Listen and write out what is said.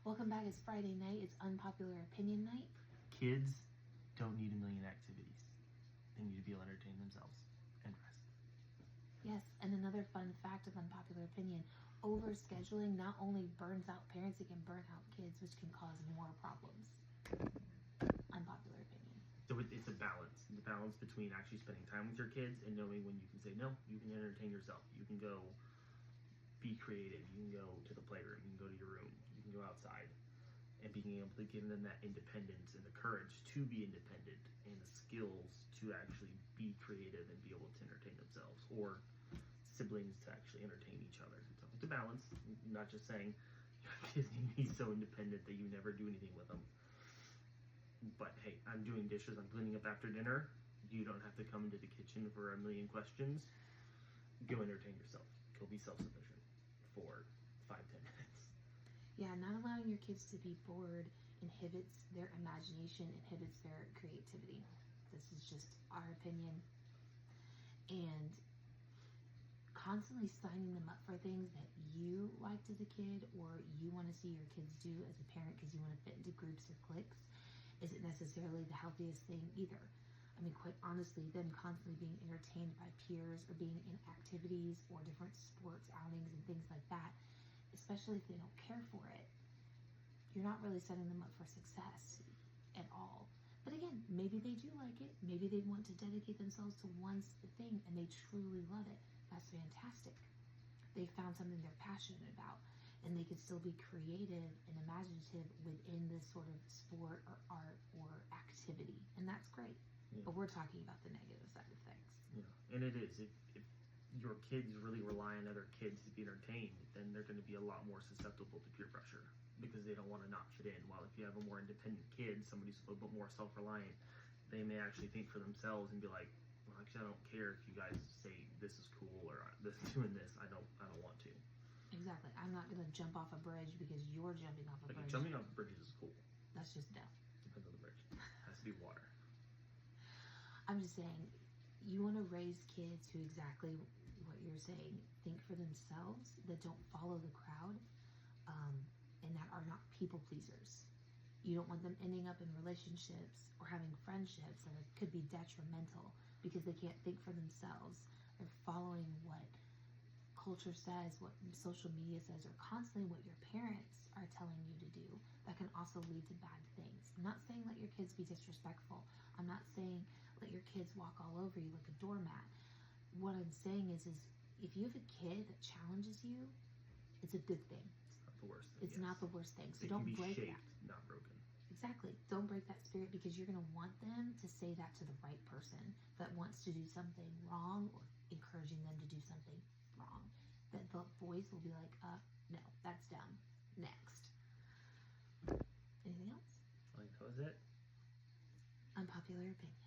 Welcome back. It's Friday night. It's Unpopular Opinion Night. Kids don't need a million activities. They need to be able to entertain themselves and rest. Yes, and another fun fact of Unpopular Opinion, overscheduling not only burns out parents, it can burn out kids, which can cause more problems. Unpopular Opinion. So it's a balance. The balance between actually spending time with your kids and knowing when you can say, no, you can entertain yourself. You can go be creative. You can go to the playroom. You can go to your room. You can go outside. And being able to give them that independence and the courage to be independent and the skills to actually be creative and be able to entertain themselves, or siblings to actually entertain each other. So it's a balance. I'm not just saying your kids need to be so independent that you never do anything with them. But hey, I'm doing dishes, I'm cleaning up after dinner. You don't have to come into the kitchen for a million questions. Go entertain yourself. Go be self-sufficient for 5-10 minutes. Yeah, not allowing your kids to be bored inhibits their imagination, inhibits their creativity. This is just our opinion. And constantly signing them up for things that you liked as a kid or you want to see your kids do as a parent because you want to fit into groups or cliques isn't necessarily the healthiest thing either. I mean, quite honestly, them constantly being entertained by peers or being in activities or different sports outings and things like that, especially if they don't care for it, you're not really setting them up for success at all. But again, maybe they do like it. Maybe they want to dedicate themselves to one thing and they truly love it. That's fantastic. They found something they're passionate about and they can still be creative and imaginative within this sort of sport or art or activity. And that's great. Yeah. But we're talking about the negative side of things. Yeah, and it is. If your kids really rely on other kids to be entertained, then they're going to be a lot more susceptible to peer pressure because they don't want to not fit in. While if you have a more independent kid, somebody who's a little bit more self-reliant, they may actually think for themselves and be like, well, actually, I don't care if you guys say this is cool or this doing this. I don't want to. Exactly. I'm not going to jump off a bridge because you're jumping off a bridge. Jumping off bridges is cool. That's just dumb. Depends on the bridge. It has to be water. I'm just saying, you want to raise kids who exactly what you're saying, think for themselves, that don't follow the crowd, and that are not people pleasers. You don't want them ending up in relationships or having friendships that could be detrimental because they can't think for themselves. They're following what culture says, what social media says, or constantly what your parents are telling you to do. That can also lead to bad things. I'm not saying let your kids be disrespectful. I'm not saying let your kids walk all over you like a doormat. What I'm saying is if you have a kid that challenges you, it's a good thing. It's not the worst thing. It's not the worst thing. So it don't can be break shaped, that. not broken. Exactly. Don't break that spirit because you're going to want them to say that to the right person that wants to do something wrong or encouraging them to do something wrong. That the voice will be like, no, that's dumb. Next. Anything else? I think that was it. Unpopular opinion.